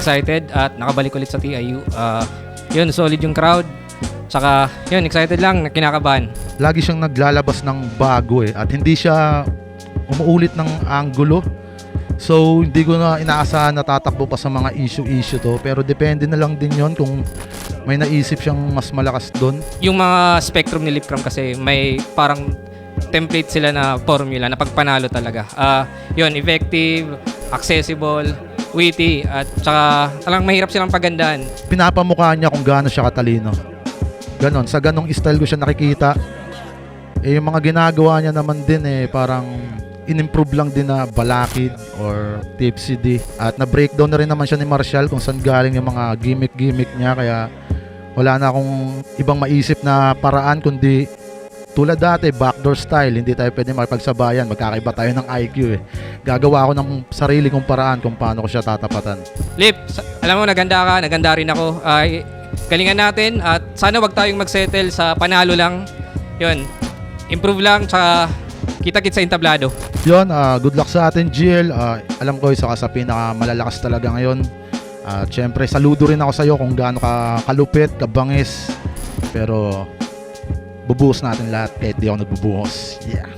excited at nakabalik ulit sa TIU. Yun, solid yung crowd. Tsaka, yun, excited lang, kinakabahan. Lagi siyang naglalabas ng bago at hindi siya umuulit ng anggulo. So, hindi ko na inaasahan na tatakbo pa sa mga issue to. Pero depende na lang din yon kung may naisip siyang mas malakas doon. Yung mga spectrum ni Lipcram kasi may parang template sila na formula na pagpanalo talaga. Yun, effective, accessible, witty, at saka talang mahirap silang pagandahan. Pinapamukha niya kung gaano siya katalino. Ganon, sa ganong style ko siya nakikita. Yung mga ginagawa niya naman din parang in-improve lang din na balakid or tipsy D. At na-breakdown na rin naman siya ni Marshall kung saan galing yung mga gimmick niya. Kaya wala na akong ibang maisip na paraan kundi tulad dati, backdoor style. Hindi tayo pwede makipagsabayan. Magkakaiba tayo ng IQ Gagawa ako ng sarili kong paraan kung paano ko siya tatapatan. Lip, alam mo, naganda ka, naganda rin ako. Galingan natin at sana wag tayong magsettle sa panalo lang. Yun, improve lang, tsaka kita-kits sa entablado. Yun, good luck sa atin, GL. Alam ko, isa ka sa pinakamalalakas talaga ngayon. Siyempre, saludo rin ako sa iyo kung gaano ka kalupit, kabangis. Pero, bubuhos natin lahat kahit di ako nagbubuhos. Yeah.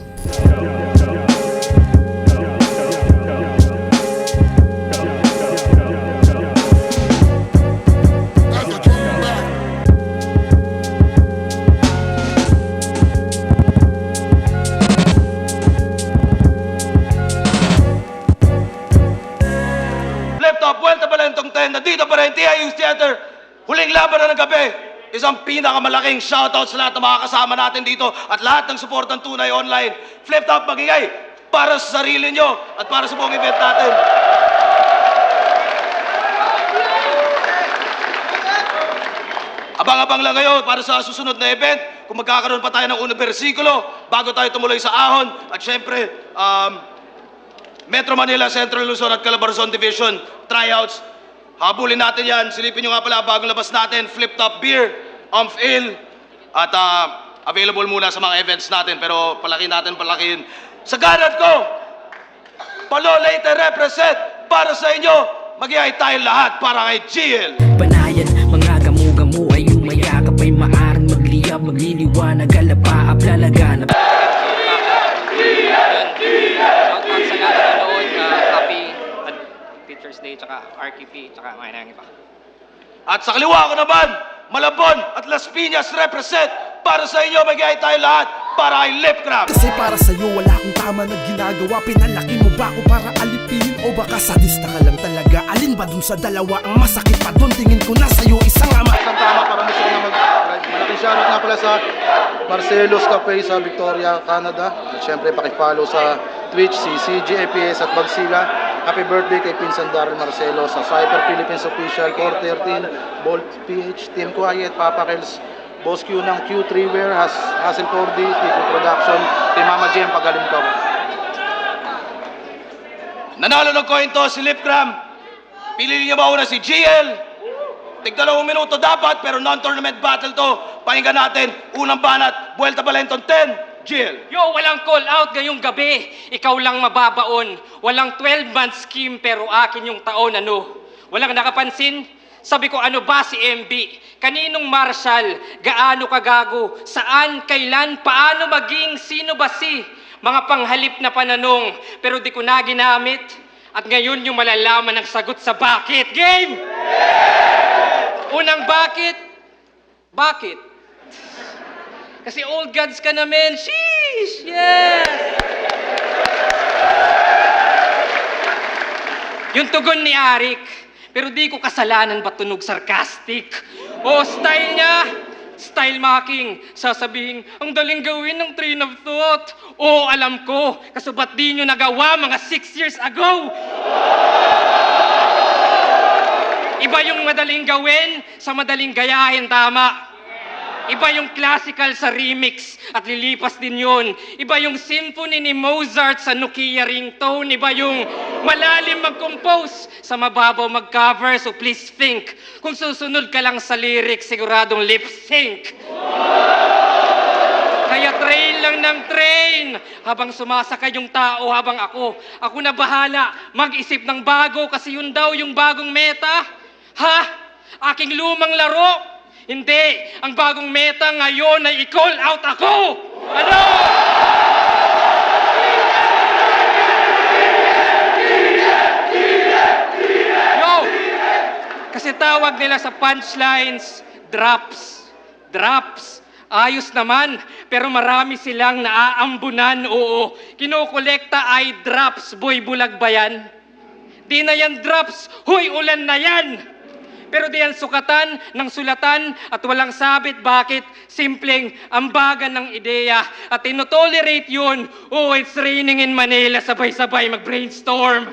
Vuelta Balentong 10, nandito pa rin, TIU Theater, huling laban na ng gabi. Isang pinakamalaking shoutout sa lahat ng mga kasama natin dito at lahat ng suportang Tunay Online. Flip Top magingay para sa sarili nyo at para sa buong event natin. Abang-abang lang ngayon para sa susunod na event kung magkakaroon pa tayo ng unang bersikulo bago tayo tumuloy sa ahon. At syempre, Metro Manila, Central Luzon at Calabarzon Division tryouts. Habulin natin yan. Silipin nyo nga pala bagong labas natin, Flip Top Beer, Umph Ale. At available muna sa mga events natin. Pero palakihin. Sa ganat ko, Palo Leyte represent para sa inyo. Mag-iay tayo lahat para kay GL. Banayan, mga gamu-gamu ay umayakap ay maaring magliyab, magliliwanag, alapaap, lalaganap. Teacher's Day, tsaka RKP, tsaka mga nangin pa. At sa kaliwa ko naman, Malabon at Las Piñas represent para sa inyo. Mag-iay tayo lahat para kay Lipcram. Kasi para sa'yo wala akong tama na ginagawa. Pinalaki mo ba ako para alipin? O baka sadista ka lang talaga? Alin ba dun sa dalawa? Ang masakit pa dun, tingin ko na sa'yo isang ama. Isang tama para mo siya na malaking shoutout nga pala sa Marcelo's Cafe sa Victoria, Canada. At syempre pakipollow sa Twitch si CGAPS at Bagsila. Happy birthday kay Pinsan Daryl Marcelo sa Cypher Philippines Official, Core 13, Bolt PH, Team Quiet, Papa Kels, Boss Q ng Q3 Wear, Hassel 4D, Tico Production, Team Mama Jem, pagaling ko. Nanalo ng coin toss si Lipcram. Piliin niya ba una si GL? Tig-2 minuto dapat, pero non-tournament battle to. Pakinggan natin, unang banat, Vuelta Balentong 10, GL. Yo, walang call out ngayong gabi. Ikaw lang mababaon. Walang 12-month scheme pero akin yung taon ano. Walang nakapansin? Sabi ko ano ba si MB? Kaninong Marshall? Gaano kagago? Saan? Kailan? Paano maging? Sino ba si? Mga panghalip na pananong pero di ko na ginamit. At ngayon yung malalaman ng sagot sa bakit. Game! Unang bakit? Bakit? Kasi old gods ka na, men. Sheesh! Yes! Yung tugon ni Arik, pero di ko kasalanan ba tunog sarcastic? O style niya, style mocking. Sasabihin, ang daling gawin ng train of thought. O alam ko, kaso ba't di nyo nagawa mga 6 years ago? Iba yung madaling gawin sa madaling gayahin, tama. Iba yung classical sa remix at lilipas din yun. Iba yung symphony ni Mozart sa Nokia ringtone. Iba yung malalim mag-compose sa mababaw mag-cover. So please think, kung susunod ka lang sa lyrics, siguradong lip sync. Kaya trail lang ng train habang sumasakay yung tao habang ako na bahala mag-isip ng bago kasi yun daw yung bagong meta. Ha? Aking lumang laro? Hindi. Ang bagong meta ngayon ay i-call out ako. Ano? Yo! Kasi tawag nila sa punchlines, drops. Drops. Ayos naman, pero marami silang naaambunan, oo. Kinokolekta ay drops, boy, bulag ba yan? Di na yan drops, huy, ulan na yan! Pero di yan sukatan ng sulatan at walang sabit, bakit? Simpleng ambagan ng ideya at tinotolerate yun. Oh, it's raining in Manila, sabay-sabay mag-brainstorm.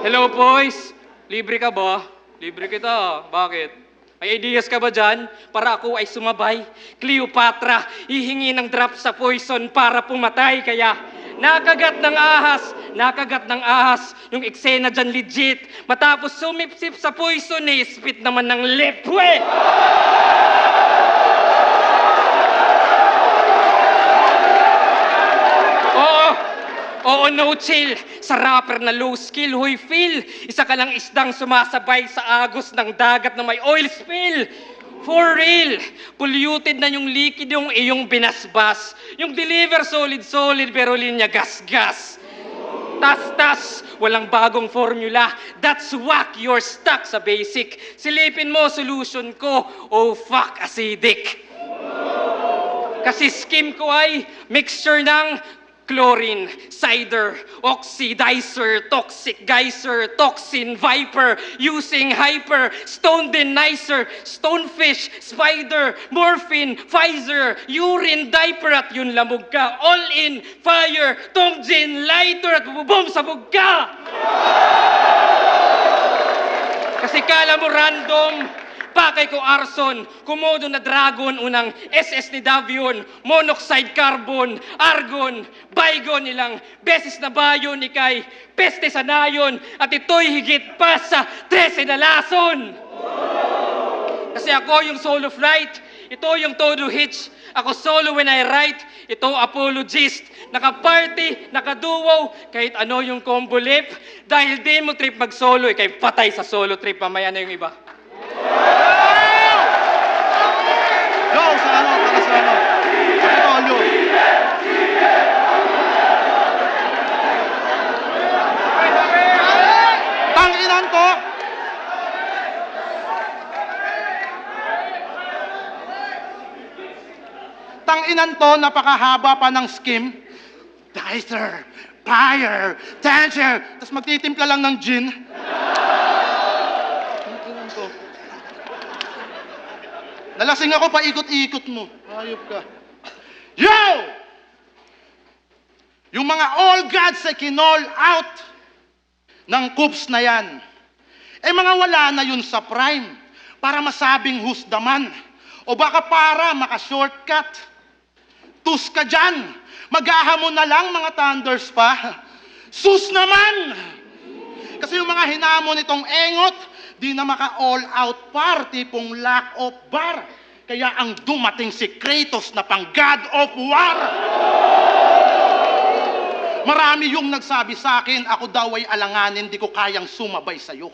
Hello, boys. Libre ka ba? Libre kita. Bakit? May ideas ka ba dyan? Para ako ay sumabay. Cleopatra, hihingi ng drop sa poison para pumatay. Kaya nakagat ng ahas, yung eksena dyan legit. Matapos sumipsip sa poison, spit naman ng lip. Oo, no chill. Sa rapper na low skill, huy feel. Isa ka lang isdang sumasabay sa agos ng dagat na may oil spill. For real, polluted na yung liquid yung iyong binasbas. Yung deliver solid pero linya gas-gas. Tas-tas, walang bagong formula. That's whack, you're stuck sa basic. Silipin mo, solution ko. Oh fuck, acidic. Kasi skim ko ay mixture ng chlorine, cider, oxidizer, toxic geyser, toxin, viper, using hyper, stone denizer, stonefish, spider, morphine, Pfizer, urine, diaper at yun lamog ka. All in, fire, tongjin, lighter at bubom sabog ka! Kasi kala mo random, pakay ko arson, kumodo na dragon, unang SS ni Davion, monoxide carbon, argon, baygon ilang beses na bayon ikay, peste sa nayon, at ito'y higit pa sa 13 na lason. Kasi ako yung solo flight, ito yung todo hitch, ako solo when I write, ito apologist, naka-party, naka-duo, kahit ano yung combo lip, dahil di mo trip mag-solo, ikay patay sa solo trip, mamaya na yung iba. Yo, sa ano, para sa ano. Kapitolyo. Tanginan ko! Tanginan to, napakahaba pa ng skim. Dicer, fire, tension. Tapos magtitimpla lang ng gin. Tanginan to. Nalasing ako, paikot-ikot mo. Ayop ka. Yo! Yung mga all gods ay kinall out ng coups na yan. Eh mga wala na yun sa prime para masabing who's the man. O baka para maka-shortcut. Tus ka dyan. Maghahamon na lang mga thunders pa. Sus naman! Kasi yung mga hinamon itong engot, di na maka-all-out par, tipong lack of bar. Kaya ang dumating si Kratos na pang God of War. Marami yung nagsabi sa akin, ako daw ay alanganin, di ko kayang sumabay sa'yo.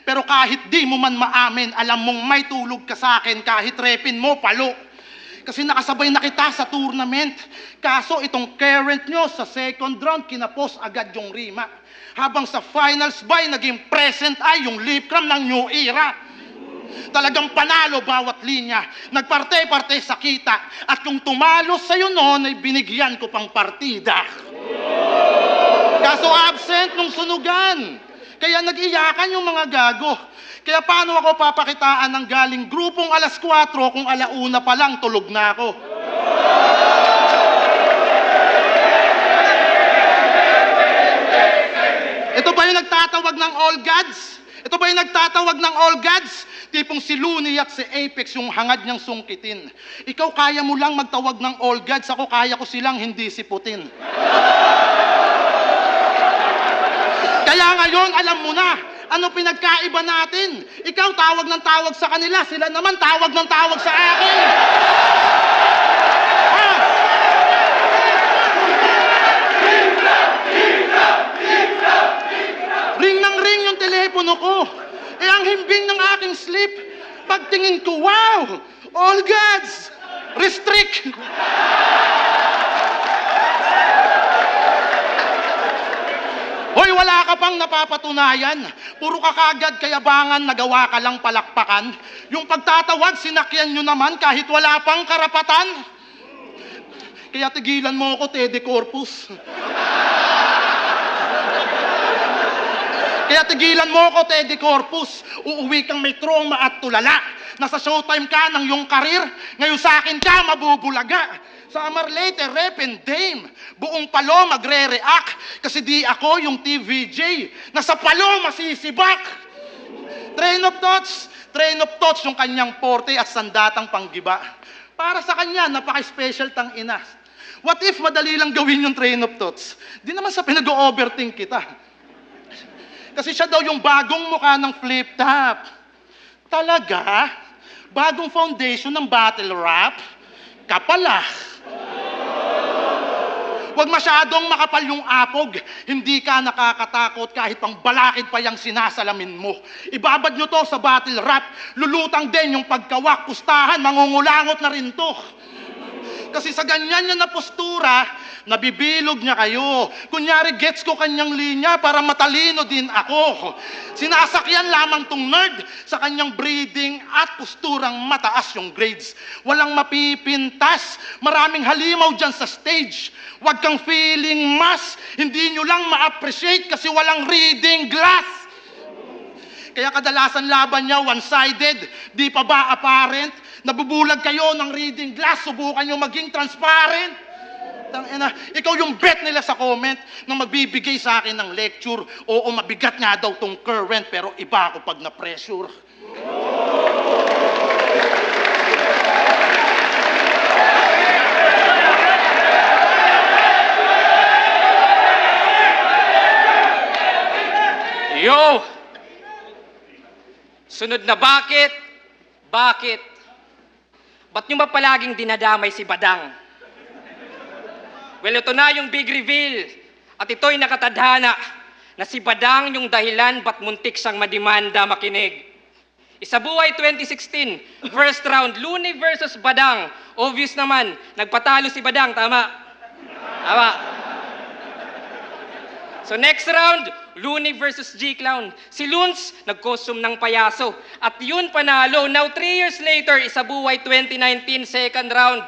Pero kahit di mo man maamin, alam mong may tulog ka sa akin, kahit repin mo, palo. Kasi nakasabay na kita sa tournament. Kaso itong current nyo sa second round, kinapos agad yung rima. Habang sa finals by, naging present ay yung lip cram ng new era. Talagang panalo bawat linya. Nagparte-parte sa kita. At kung tumalo sa'yo noon, ay binigyan ko pang partida. Kaso absent nung sunugan. Kaya nag-iyakan yung mga gago. Kaya paano ako papakitaan ng galing grupong alas 4 kung alauna pa lang tulog na ako? Ito ba yung nagtatawag ng all gods? Ito ba yung nagtatawag ng all gods? Tipong si Looney at si Apex yung hangad niyang sungkitin. Ikaw kaya mo lang magtawag ng all gods, ako kaya ko silang hindi siputin. Kaya ngayon, alam mo na, ano pinagkaiba natin? Ikaw tawag ng tawag sa kanila, sila naman tawag ng tawag sa akin. ako. Eh ang himbing ng aking slip, pagtingin ko, wow! All gods! Restrict! Hoy, wala ka pang napapatunayan. Puro ka kagad kayabangan, nagawa ka lang palakpakan. Yung pagtatawad, sinakyan nyo naman kahit wala pang karapatan. Kaya tigilan mo ako, Tede Corpus. Kaya tigilan mo ako, Teddy Corpus. Uuwi kang may trauma at tulala. Nasa showtime ka ng iyong karir. Ngayon sa akin ka, mabubulaga. Summer later, rep and dame. Buong palo magre-react. Kasi di ako yung TVJ. Nasa palo masisibak. Train of thoughts yung kanyang porte at sandatang panggiba. Para sa kanya, napaka-special tang ina. What if madali lang gawin yung train of thoughts? Di naman sa pinag-overthink kita. Kasi siya daw yung bagong mukha ng flip top. Talaga? Bagong foundation ng battle rap? Kapala. Huwag masyadong makapal yung apog. Hindi ka nakakatakot kahit pang balakid pa yung sinasalamin mo. Ibabad nyo to sa battle rap. Lulutang din yung pagkawak, pustahan, mangungulangot na rin to. Kasi sa ganyan niya na postura, nabibilog niya kayo. Kunyari, gets ko kanyang linya para matalino din ako. Sinasakyan lamang tong nerd sa kanyang breeding at posturang mataas yung grades. Walang mapipintas, maraming halimaw dyan sa stage. Huwag kang feeling mas, hindi nyo lang ma-appreciate kasi walang reading glass. Kaya kadalasan laban niya one-sided, di pa ba apparent? Nabubulag kayo ng reading glass, subukan nyo maging transparent. Tangina, ikaw yung bet nila sa comment na magbibigay sa akin ng lecture. Oo, mabigat nga daw tong current, pero iba ako pag na-pressure. Yo! Sunod na bakit? Bakit? Ba't nyo ba palaging dinadamay si Badang? Well, ito na yung big reveal. At ito'y nakatadhana na si Badang yung dahilan ba't muntik siyang madimanda, makinig. Isabuhay 2016, first round, Looney versus Badang. Obvious naman, nagpatalo si Badang, tama? Tama. So next round, Looney versus G-Clown. Si Loons, nag-costume ng payaso. At yun panalo. Now 3 years later, Isabuhay 2019, second round.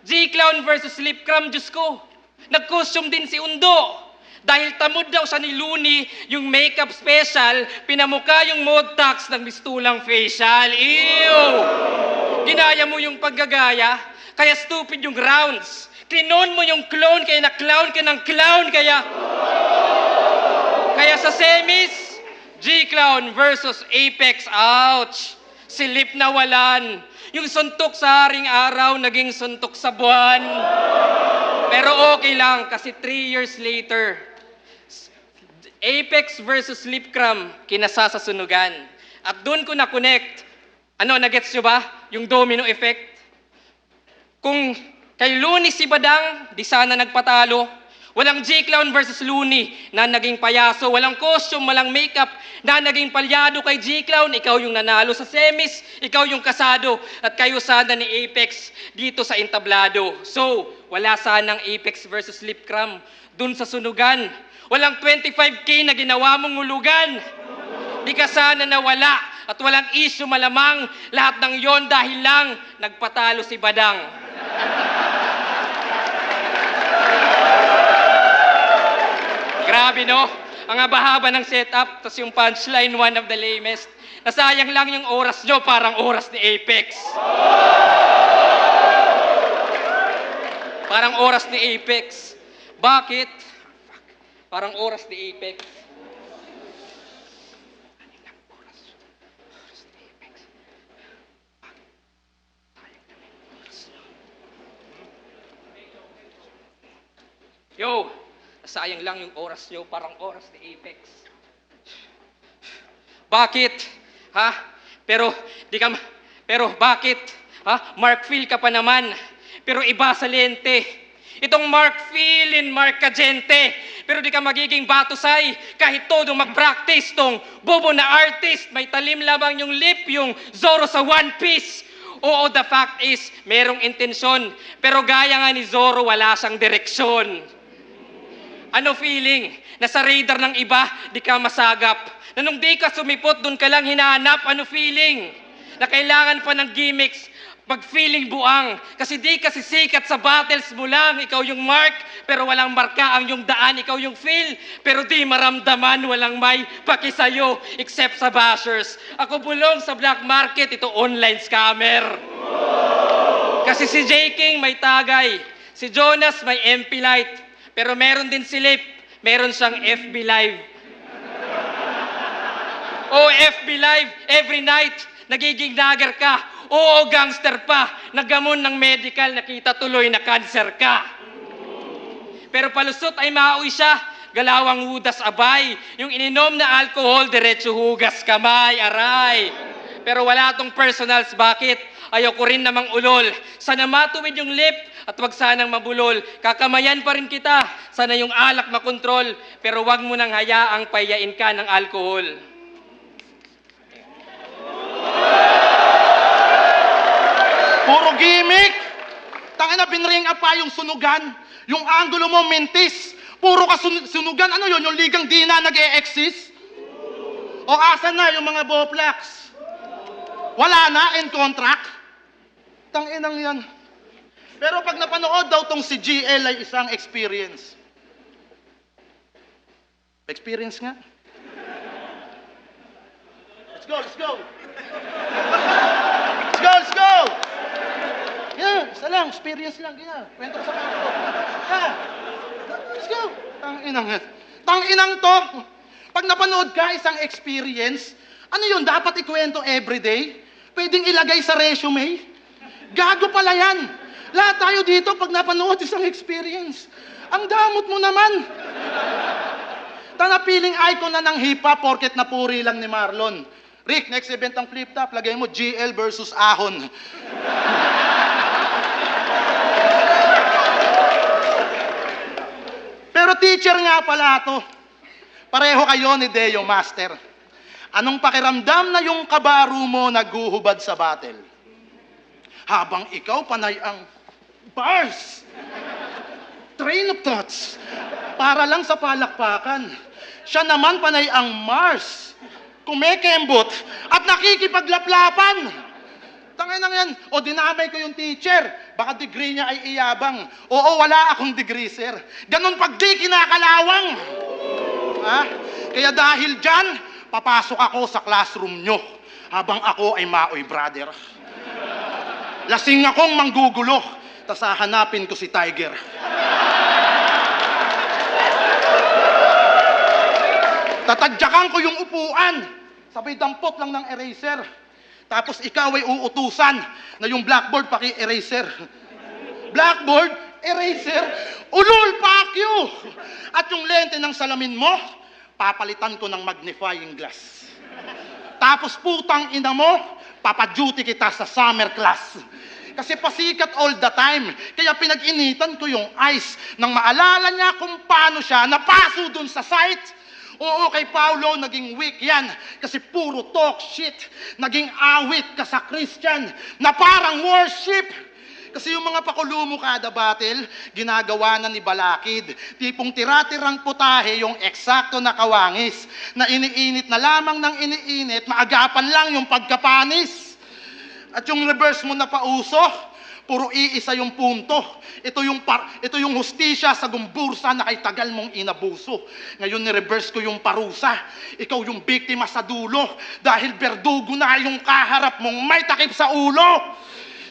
G-Clown versus Lipcram, Diyos ko. Nag-costume din si Undo. Dahil tamod daw siya ni Looney, yung makeup special, pinamuka yung modtax ng mistulang facial. Ew! Ginaya mo yung paggagaya, kaya stupid yung rounds. Klinon mo yung clone, kaya na-clown ka ng clown, Kaya sa semis, G-Clown versus Apex, ouch! Si Lip nawalan. Yung suntok sa haring araw, naging suntok sa buwan. Pero okay lang, kasi 3 years later, Apex versus Lipcram, kinasasasunugan. At doon ko na-connect. Nagets nyo ba? Yung domino effect. Kung kay Looney si Badang, di sana nagpatalo. Walang G-Clown versus Looney na naging payaso. Walang costume, walang makeup na naging palyado kay G-Clown. Ikaw yung nanalo sa semis, ikaw yung kasado. At kayo sana ni Apex dito sa entablado. So, wala sanang Apex versus Lipcram dun sa sunugan. Walang 25K na ginawa mong hulugan. Di ka sana nawala at walang issue malamang. Lahat ng yon dahil lang nagpatalo si Badang. Grabe, no? Ang haba-haba ng setup, tapos yung punchline, one of the lamest. Nasayang lang yung oras nyo, parang oras ni Apex. Parang oras ni Apex. Bakit? Parang oras ni Apex. Yo! Sayang lang yung oras nyo, parang oras ni Apex. Bakit? Ha? Pero bakit? Ha? Mark Phil ka pa naman. Pero iba sa lente. Itong Mark Philin, Mark Cagente. Pero di ka magiging batusay kahit todo mag-practice tong bobo na artist. May talim lamang yung lip, yung Zorro sa One Piece. Oo, the fact is, merong intensyon. Pero gaya nga ni Zorro, wala siyang direksyon. Ano feeling? Nasa radar ng iba, di ka masagap. Na nung di ka sumipot, dun ka lang hinahanap. Ano feeling? Na kailangan pa ng gimmicks, pag-feeling buang. Kasi di ka sisikat sa battles mo lang. Ikaw yung mark, pero walang marka ang yung daan. Ikaw yung feel, pero di maramdaman. Walang may pakisayo, except sa bashers. Ako bulong sa black market, ito online scammer. Kasi si J. King may tagay. Si Jonas may MP Light. Pero meron din si Lip. Meron siyang FB Live. Oh, FB Live, every night, nagiging nagger ka. Oo, gangster pa. Nagamon ng medical, nakita tuloy na cancer ka. Pero palusot ay mauwi siya. Galawang hudas abay. Yung ininom na alcohol, diretso hugas kamay, aray. Pero wala tong personals, bakit? Ayoko rin namang ulol. Sana matuwid yung lip at wag sanang mabulol. Kakamayan pa rin kita. Sana yung alak makontrol. Pero wag mo nang hayaang payain ka ng alcohol. Puro gimmick. Tangina, binring up pa yung sunugan. Yung angulo mo, mintis. Puro ka sunugan. Ano yun? Yung ligang di na nag-e-exist? O asan na yung mga boplax? Wala na, in contract? Tanginang yan. Pero pag napanood daw tong si GL ay isang experience. Experience nga. Let's go, let's go. Let's go, let's go. Yeah, isa lang, experience lang. Yeah, kwento ko sa kanto. Yeah. Let's go. Tanginang yan. Tanginang to. Pag napanood ka isang experience, ano yun, dapat ikwento everyday? Pwedeng ilagay sa resume? Gago pala yan. Lahat tayo dito pag napanood isang experience. Ang damot mo naman. Tanapiling icon na ng hip-hop porket napuri lang ni Marlon. Rick, next event ang flip-top, lagay mo GL versus Ahon. Pero teacher nga pala to. Pareho kayo ni Deo Master. Anong pakiramdam na yung kabaro mo naghuhubad sa battle? Habang ikaw panay ang bars, train of thoughts, para lang sa palakpakan. Siya naman panay ang Mars, kumekembot at nakikipaglaplapan. Tangay nang yan. O dinamay ko yung teacher, baka degree niya ay iyabang. Oo, wala akong degree, sir. Ganon pag di kinakalawang. Ha? Kaya dahil dyan, papasok ako sa classroom nyo habang ako ay maoy brother. Lasing akong manggugulo, tas hahanapin ko si Tiger. Tatadyakan ko yung upuan, sabay dampot lang ng eraser. Tapos ikaw ay uutusan na yung blackboard paki-eraser. Blackboard, eraser, ulul, fuck you! At yung lente ng salamin mo, papalitan ko ng magnifying glass. Tapos putang ina mo, papaduty kita sa summer class. Kasi pasikat all the time. Kaya pinag-initan ko yung eyes nang maalala niya kung paano siya napaso dun sa site. Oo, kay Paulo, naging weak yan. Kasi puro talk shit. Naging awit ka sa Christian na parang worship. Kasi yung mga pakulumo kada battle, ginagawa na ni Balakid. Tipong tira-tirang putahe yung eksakto na kawangis. Na iniinit na lamang ng iniinit, maagapan lang yung pagkapanis. At yung reverse mo na pauso, puro iisa yung punto. Ito yung hustisya sa gumbursa na kay tagal mong inabuso. Ngayon ni-reverse ko yung parusa. Ikaw yung biktima sa dulo. Dahil berdugo na yung kaharap mong may takip sa ulo.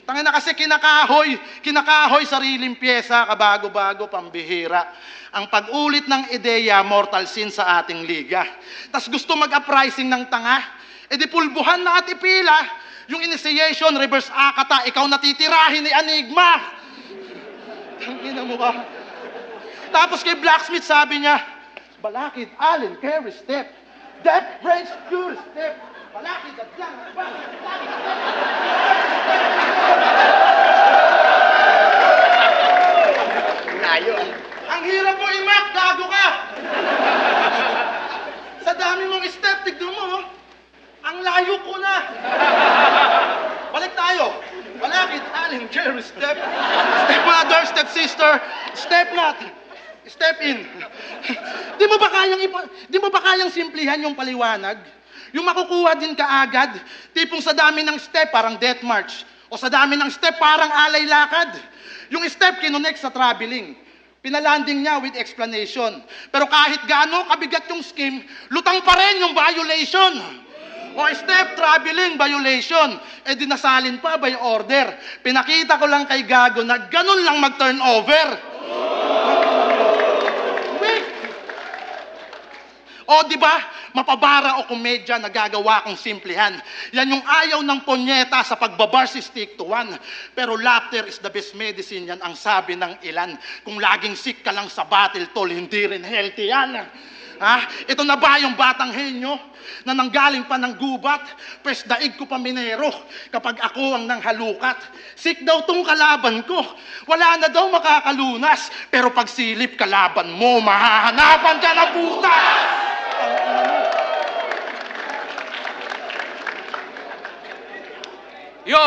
Tangina na kasi kinakahoy sariling pyesa, kabago-bago, pambihira. Ang pag-ulit ng ideya, mortal sin sa ating liga. Tas gusto mag-uprising ng tanga, edi pulbuhan na at ipila. Yung initiation, reverse akata, ikaw natitirahin ni Enigma. Tangina mo ba? Tapos kay Blacksmith sabi niya, Balakid, Allen, carry step. That breaks your step. Balakid at lang. stepmother, stepsister, stepnat, step in. Di mo ba kayang simplihan yung paliwanag? Yung makukuha din kaagad, tipong sa dami ng step parang death march, o sa dami ng step parang alay lakad. Yung step kinonect sa traveling. Pinalanding niya with explanation. Pero kahit gaano kabigat yung scheme, lutang pa rin yung violation. O step traveling violation. Eh dinasalin pa by order. Pinakita ko lang kay Gago na ganun lang mag-turnover. Wait. O di ba? Mapabara o komedya na gagawa kong simplihan. Yan yung ayaw ng ponyeta sa pagbabar si stick to one. Pero laughter is the best medicine, yan ang sabi ng ilan. Kung laging sick ka lang sa battle, tol, hindi rin healthy yan. Ha? Ito na ba yung batang henyo na nanggaling pa ng gubat? Pwes daig ko pa minero kapag ako ang nanghalukat. Sick daw tong kalaban ko. Wala na daw makakalunas. Pero pag silip kalaban mo, mahahanapan ka na puta! Yo!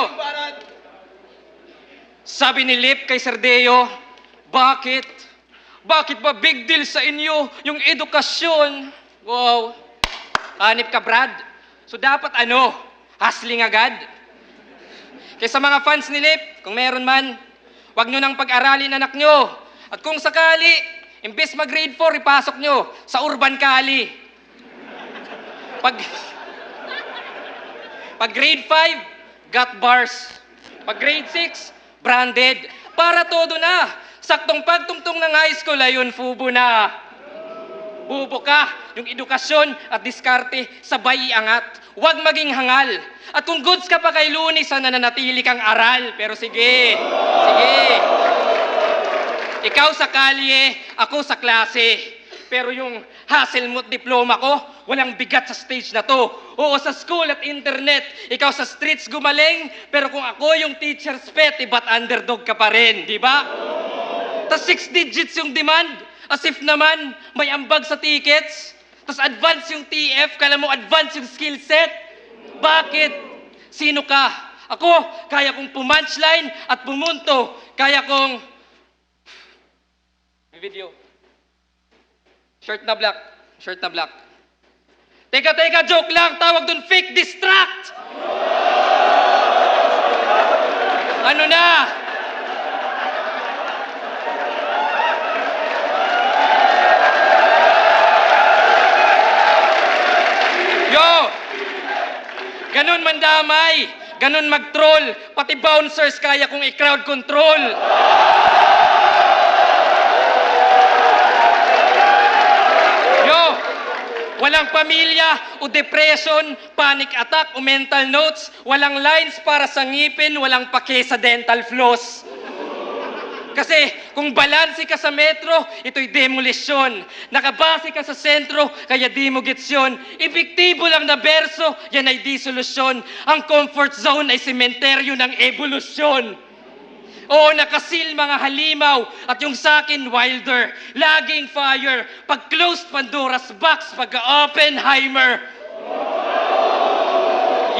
Sabi ni Lip kay Sardeo, bakit? Bakit ba big deal sa inyo yung edukasyon? Wow! Hanip ka, Brad. So dapat hustling agad. Kaya sa mga fans ni Lip, kung meron man, wag nyo nang pag-aralin anak nyo. At kung sakali, imbes mag-grade 4, ipasok nyo sa Urban Kali. Pag grade 5, got bars. Pag grade 6, branded. Para todo na. Saktong pagtungtong ng high school, ayun, fubo na. Bubo ka. Yung edukasyon at diskarte, sabay iangat. Huwag maging hangal. At kung goods ka pa kay Lunis, sana nanatili kang aral. Pero sige. Ikaw sa kalye, ako sa klase. Pero yung Hasselmuth diploma ko, walang bigat sa stage na to. Oo, sa school at internet, ikaw sa streets gumaling, pero kung ako yung teacher's pet, ba't underdog ka pa rin, di ba? Tas 6 digits yung demand, as if naman may ambag sa tickets. Tas advance yung TF, kala mo advance yung skill set. Bakit? Sino ka? Ako, kaya kong pumunchline at pumunto. Kaya kong... Video. Shirt na black. Teka, joke lang. Tawag dun fake distract. Ano na? Yo! Ganun mandamay. Ganun mag-troll. Pati bouncers kaya kong i-crowd control. Walang pamilya o depression, panic attack o mental notes. Walang lines para sa ngipin, walang pake sa dental floss. Kasi kung balanse ka sa metro, ito'y demolisyon. Nakabase ka sa sentro, kaya di mo gets yun. Epektibo lang na berso, yan ay di solusyon. Ang comfort zone ay sementeryo ng evolusyon. Oo, nakasil mga halimaw at yung sakin wilder. Laging fire. Pag closed Pandora's box, pag Oppenheimer.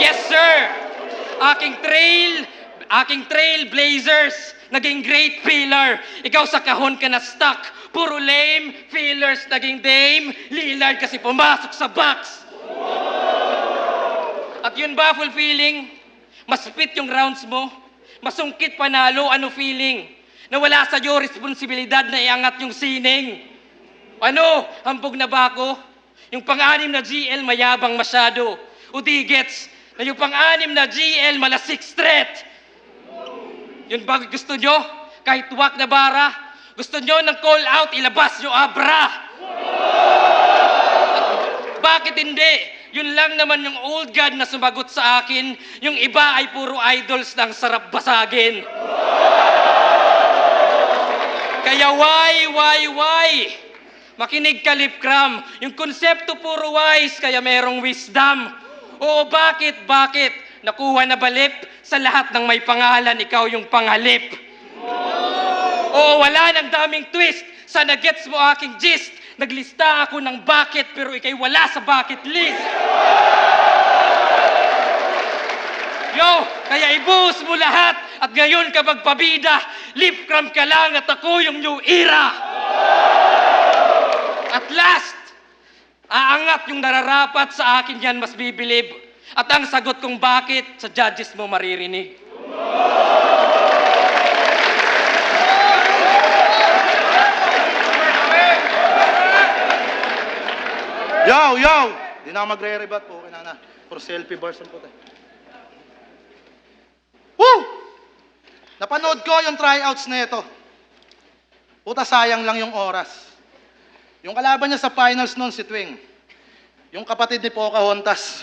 Yes, sir. Aking trailblazers. Naging great pillar. Ikaw sa kahon ka na stuck. Puro lame. Fillers naging dame. Lillard kasi pumasok sa box. At yun ba fulfilling? Mas fit yung rounds mo? Masungkit panalo, ano feeling? Na wala sa'yo responsibilidad na iangat yung sining. Ano? Hambog na ba ako? Yung pang-anim na GL mayabang masyado. O di gets na yung pang-anim na GL mala 6 threat. Yun ba gusto nyo? Kahit wak na bara? Gusto nyo ng call out, ilabas nyo abra? Bakit hindi? Yun lang naman yung old god na sumagot sa akin. Yung iba ay puro idols ng sarap basagin. Kaya why? Makinig ka, Lipcram. Yung konsepto puro wise, kaya merong wisdom. Oo, bakit? Nakuha na ba, Lip? Sa lahat ng may pangalan, ikaw yung pangalip. Oo, wala nang daming twist. Sana gets mo aking gist. Naglista ako ng bucket pero ikay wala sa bucket list. Yo, kaya ibuhos mo lahat At ngayon kapag pabida, lip cram ka lang at ako yung new era. At last, aangat yung nararapat sa akin yan mas bibilib. At ang sagot kung bakit sa judges mo maririnig. Yo! Di na ako magre-rebat po. Okay na. For selfie version po tayo. Woo! Napanood ko yung tryouts na ito. Puta, sayang lang yung oras. Yung kalaban niya sa finals noon, si Twing. Yung kapatid ni Pocahontas.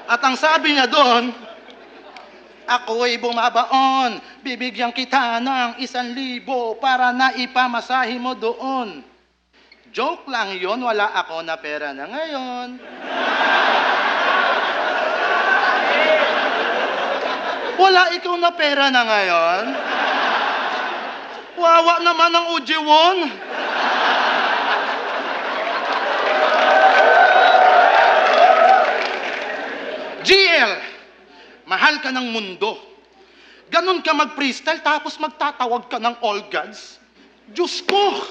At ang sabi niya doon, ako'y bumabaon, bibigyan kita ng 1,000 para naipamasahe mo doon. Joke lang yon, wala ako na pera na ngayon. Wala ikaw na pera na ngayon? Wawa naman ang Ujiwon. GL, mahal ka ng mundo. Ganon ka mag-freestyle tapos magtatawag ka ng all gods. Diyos ko!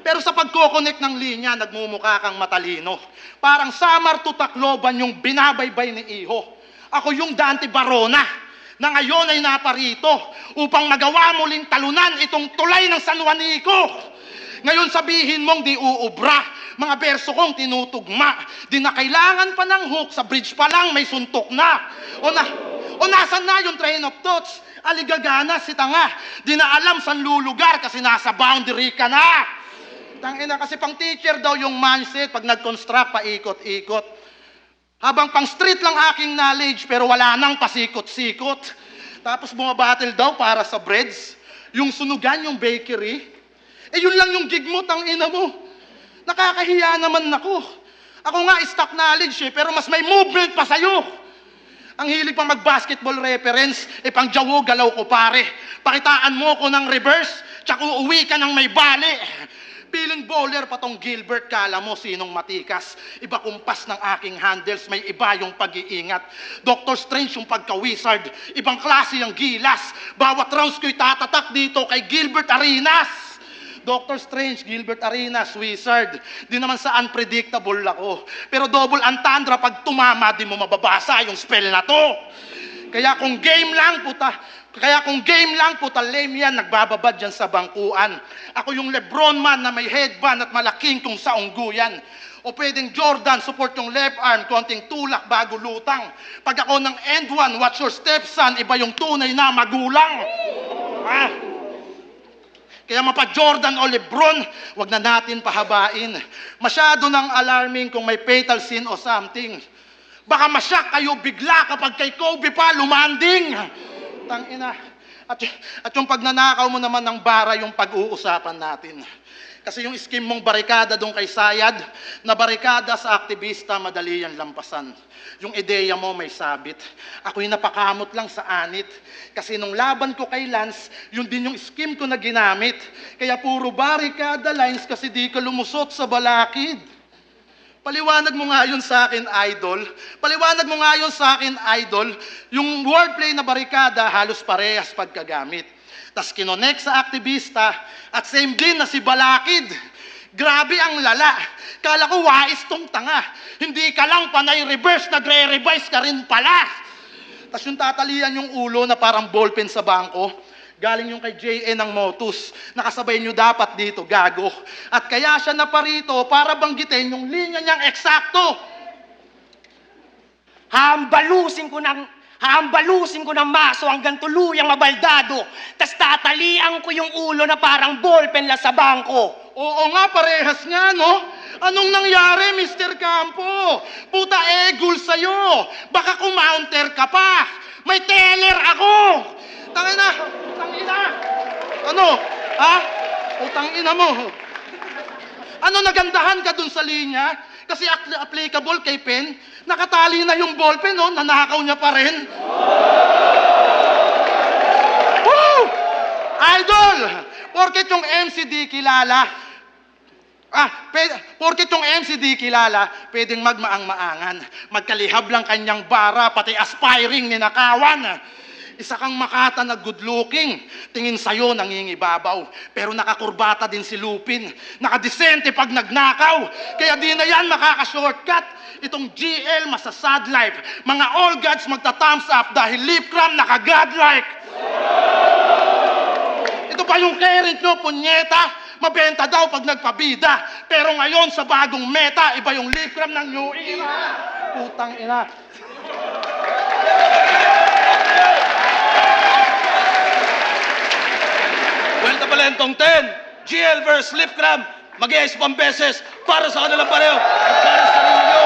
Pero sa pagkoconnect ng linya, nagmumukha kang matalino. Parang Samar to Tacloban yung binabaybay ni Iho. Ako yung Dante Barona na ngayon ay naparito upang magawa muling talunan itong tulay ng San Juanico. Ngayon sabihin mong di uubra, mga berso kong tinutugma. Di na kailangan pa ng hook, sa bridge pa lang may suntok na. O nasan na yung train of thoughts? Aligagana si tanga. Di na alam saan lulugar kasi nasa boundary ka na. Tangina kasi pang teacher daw yung mindset pag nag-construct paikot-ikot. Habang pang street lang aking knowledge pero wala nang pasikot-sikot. Tapos bumabattle daw para sa breads. Yung sunugan, yung bakery. Yun lang yung gig mo, tangina mo. Nakakahiya naman ako. Ako nga stock knowledge pero mas may movement pa sa'yo. Ang hilig pang mag-basketball reference, pang jawo galaw ko pare. Pakitaan mo ko ng reverse, tsaka uuwi ka ng may bali. Piling bowler pa tong Gilbert, kala mo sinong matikas. Iba kumpas ng aking handles, may iba yung pag-iingat. Dr. Strange yung pagka-wizard, ibang klase yung gilas. Bawat rounds ko'y tatatak dito kay Gilbert Arenas. Dr. Strange, Gilbert Arenas, wizard. Di naman sa unpredictable ako. Pero double entendre pag tumama, di mo mababasa yung spell na to. Kaya kung game lang, puta lame yan, nagbababad yan sa bangkuan. Ako yung Lebron man na may headband at malaking kung sa ungguyan. O pwedeng Jordan, support yung left arm, konting tulak bago lutang. Pag ako ng end one, watch your stepson, iba yung tunay na magulang. Kaya mapa Jordan o Lebron, wag na natin pahabain. Masyado nang alarming kung may fatal sin o something. Baka masyak kayo bigla kapag kay Kobe pa lumanding. Tangina. At yung pagnanakaw mo naman ng bara yung pag-uusapan natin. Kasi yung scheme mong barikada doon kay Sayad, na barikada sa aktivista, madali yan lampasan. Yung ideya mo may sabit. Ako'y napakamot lang sa anit. Kasi nung laban ko kay Lance, yun din yung scheme ko na ginamit. Kaya puro barikada lines kasi di ka lumusot sa balakid. Paliwanag mo nga yun sa akin, idol. Paliwanag mo nga yun sa akin, idol. Yung wordplay na barikada, halos parehas pagkagamit. Tas kinonek sa aktivista at same din na si Balakid. Grabe ang lala. Kala ko wais tong tanga. Hindi ka lang panay reverse, nagre-revise ka rin pala. Tas yung tatalian yung ulo na parang ballpen sa bangko. Galing yung kay JN ng Motus. Nakasabay nyo dapat dito, gago. At kaya siya naparito para banggitin yung linya niyang eksakto. Haambalusin ko ng maso hanggang tuluyang mabaldado. Tas tatalian ko yung ulo na parang ballpen la sa bangko. Oo nga, parehas nga, no? Anong nangyari, Mr. Campo? Puta egul sa'yo. Baka kumounter ka pa. May teller ako. Tangina. Ano? Ha? Tangina mo. Ano, nagandahan ka dun sa linya? Kasi applicable kay Pen. Nakatali na yung ballpen, no? Nanakaw niya pa rin. Woo! Idol! Porket yung MCD kilala. Porket yung MCD kilala, pwedeng magmaang-maangan. Magkalihab lang kanyang bara, pati aspiring ninakawan. Isa kang Makata na good looking. Tingin sa'yo nangingibabaw. Pero nakakurbata din si Lupin. Nakadesente pag nagnakaw. Kaya di na yan makaka-shortcut. Itong GL masasad life. Mga all gods magta-thumbs up dahil lip cram naka-godlike. Ito pa yung current nyo, punyeta. Mabenta daw pag nagpabida. Pero ngayon sa bagong meta, iba yung lip cram ng new era. Putang ina. Kwenta pala yung 10. GL versus lip cram. Mag-i-ice pang beses para sa kanilang pareho at para sa sarili nyo.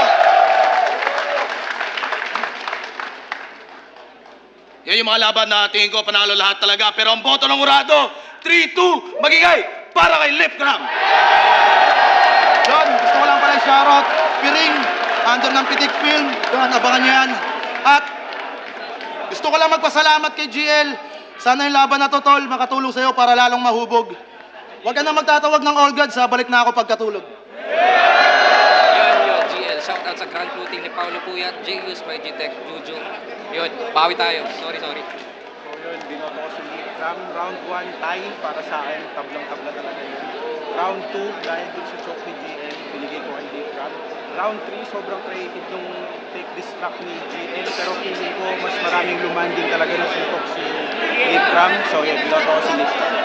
Yan yung mga laban na tingin ko panalo lahat talaga. Pero ang boto ng urado, 3-2, magigay para kay lip cram. John, gusto ko lang pala shoutout. Piring, under ng Pitik Film. John, abangan nyo yan. At gusto ko lang magpasalamat kay GL. Sana yung laban na to, tol, makatulong sa'yo para lalong mahubog. Huwag ka na magtatawag ng all gods, ha? Balik na ako pagkatulog. Yun, GL. Shoutout sa grand crew team ni Paolo Puyat, J.U.S. by G-Tech, Juju. Yun, bawi tayo. Sorry. So yun, binoto ko si Lip Cram. Round 1, tie para sa akin. Tablang-tabla talaga yun. Round 2, dahil dun sa choke ni GL, binigay ko kay Lip Cram. Round 3, sobrang creative nung take this track ni GL. Pero feeling ko, mas maraming lumanding talaga na suntok si Lip Cram. So yun, binoto ko si Lip Cram.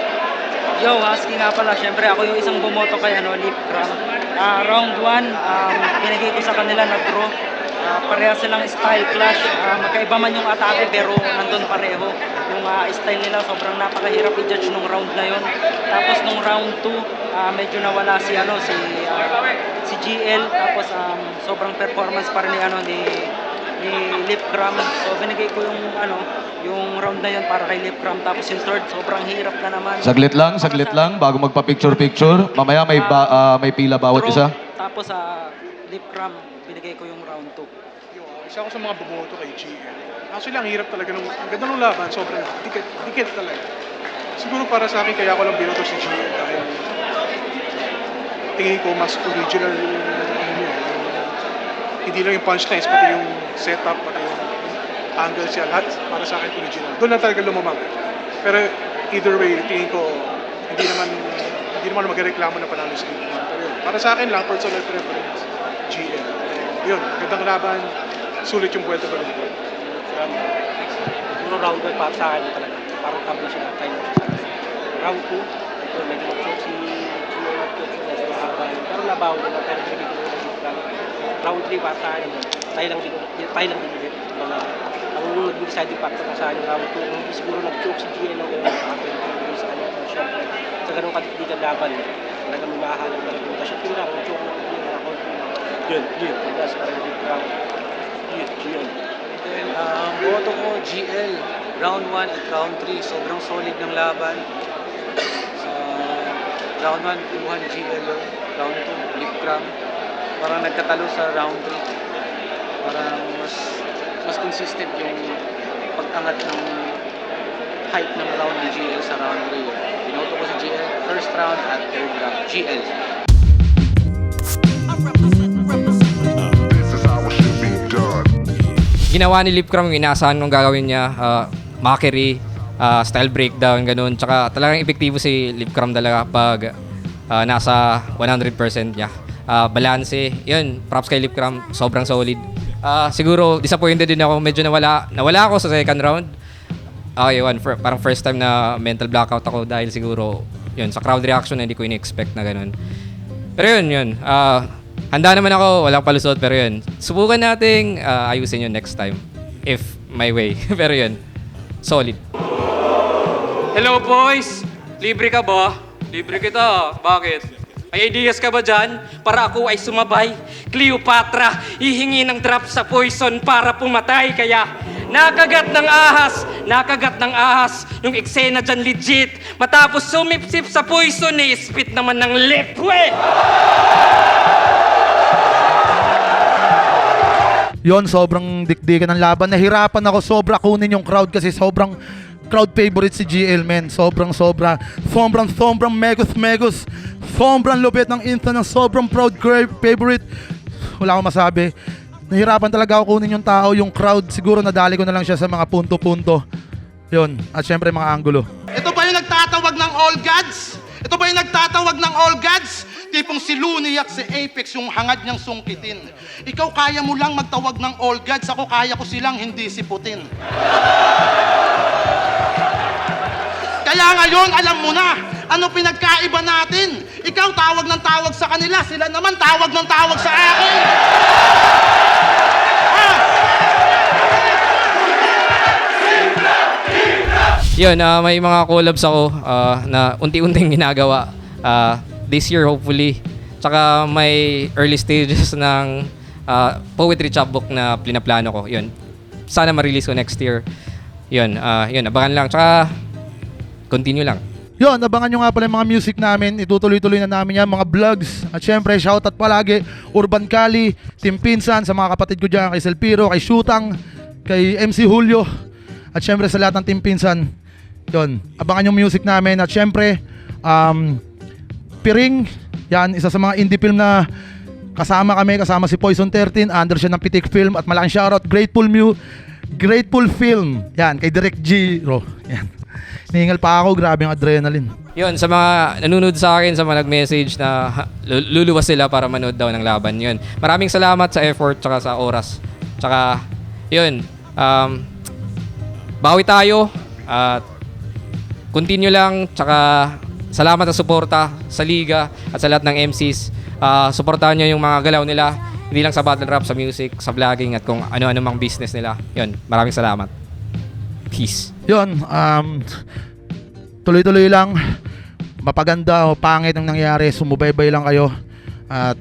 Yo, Husky nga pala. Siyempre, ako yung isang bumoto kay Lip Cram. Round 1, binigay ko sa kanila na draw. Pareha silang style clash. Magkaiba man yung atake pero nandun pareho. Yung style nila sobrang napakahirap i-judge nung round na yon. Tapos nung round 2, medyo nawala si si GL. Tapos sobrang performance pa rin ni Lip Cram. So binigay ko yung round na yon para kay Lip Cram. Tapos yung third, sobrang hirap na naman. Saglit lang bago magpa-picture-picture. Mamaya may pila bawat Draw. isa. Tapos Lip Cram, binigay ko yung round 2. Isa ako sa mga bumoto kay GL. Actually, ang hirap talaga nung, ang ganda nung laban, sobrang dikit talaga. Siguro para sa akin, kaya ako lang binoto si GL dahil tingin ko mas original yung hindi lang yung punchlines, pati yung setup, pati yung angle siya, lahat para sa akin original. Doon lang talaga lumamang. Pero either way, tingin ko, hindi naman magreklamo na panalo si GL. Pero yun, para sa akin lang, personal preference, GL. Yun, gandang laban, sulit yung buwelta ba rin. Puro round 1 para sa akin talaga. Parang tabla siya na tayo. Round 2, medyo mag-choke si GL at choke si Nestor Habay. Pero nabaw nila, pero hindi ko na round 3 para sa akin, tayo lang din ulit. Ang nag-deciding factor na sa akin round 2, hindi siguro nag-choke si GL o kaya nakapagpapagpapagpapagpapag sa kanya. Pero syempre, sa ganong kadikdikan laban, talagang may mahahalang na nagpunta siya. Pero ang choke ng GL na konti. Yun. That's parang round. Yun. Then, boto ko GL, round 1 at round 3, sobrang solid ng laban. Sa round 1, kinuha ni GL, round 2, Lip Cram. Parang nagkatalo sa round 3. Parang mas consistent yung pag-angat ng height ng round ni GL sa round 3. Binoto ko si GL, first round at third round, GL. Ginawa ni Lip Cram yung inaasahan nung gagawin niya, mockery, style breakdown, ganun. Tsaka talagang epektibo si Lip Cram talaga pag nasa 100% niya. Balanse, yun, props kay Lip Cram, sobrang solid. Siguro, disappointed din ako, medyo nawala ako sa second round. Okay, parang first time na mental blackout ako dahil siguro, yun, sa crowd reaction na hindi ko in-expect na ganun. Pero yun, handa naman ako, walang palusot, pero yun. Subukan nating ayusin yun next time. If my way. Pero yun, solid. Hello boys! Libre ka ba? Libre kita. Bakit? May ideas ka ba dyan? Para ako ay sumabay. Cleopatra, hihingi ng drop sa poison para pumatay. Kaya nakagat ng ahas. Yung eksena dyan legit. Matapos sumipsip sa poison, spit naman ng liquid. Yon, sobrang dikdikan ng laban. Nahirapan ako sobra kunin yung crowd kasi sobrang crowd favorite si GL, men. Sobrang megus. Sobrang lupit ng Insta ng sobrang proud favorite. Wala akong masabi. Nahirapan talaga ako kunin yung tao, yung crowd. Siguro nadali ko na lang siya sa mga punto-punto. Yun. At syempre mga anggulo. Ito ba yung nagtatawag ng all gods? Ito ba yung nagtatawag ng all gods? Tipong si Looney at si Apex yung hangad niyang sungkitin. Ikaw kaya mo lang magtawag ng all gods, ako kaya ko silang hindi siputin. Kaya ngayon, alam mo na, ano pinagkaiba natin? Ikaw tawag ng tawag sa kanila, sila naman tawag ng tawag sa akin. Yun, may mga collabs ako na unti-unting ginagawa this year hopefully. Tsaka may early stages ng poetry chapbook na plano ko. Yun. Sana ma-release ko next year. Yun, yun, abangan lang. Tsaka continue lang. Yun, abangan nyo nga pala yung mga music namin. Itutuloy-tuloy na namin yan, mga vlogs. At syempre, shoutout palagi, Urban Cali, Team Pinsan, sa mga kapatid ko dyan, kay Selpiro, kay Shutang, kay MC Julio. At syempre sa lahat ng Team Pinsan. Yun, abangan yung music namin. At syempre, Piring, yan, isa sa mga indie film na kasama kami, kasama si Poison 13, under siya ng Pitik Film. At malaking shoutout, Grateful Film. Yan, kay Direk G. Yan. Nihingal pa ako, grabe yung adrenaline. Yun, sa mga nanonood sa akin, sa mga nag-message na luluwas sila para manood daw ng laban. Yun. Maraming salamat sa effort tsaka sa oras. Tsaka, yun, bawi tayo at continue lang. Tsaka, salamat sa suporta sa liga at sa lahat ng MCs. Suportahan nyo yung mga galaw nila. Hindi lang sa battle rap, sa music, sa vlogging at kung ano-ano mang business nila. Yun, maraming salamat. Peace. Yun, tuloy-tuloy lang. Mapaganda o pangit ang nangyari, sumubaybay lang kayo. At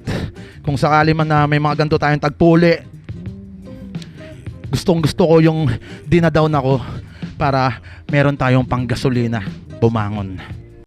kung sakali man na may mga ganito tayong tagpuli, gustong gusto ko yung dinadown ako para meron tayong panggasolina bumangon.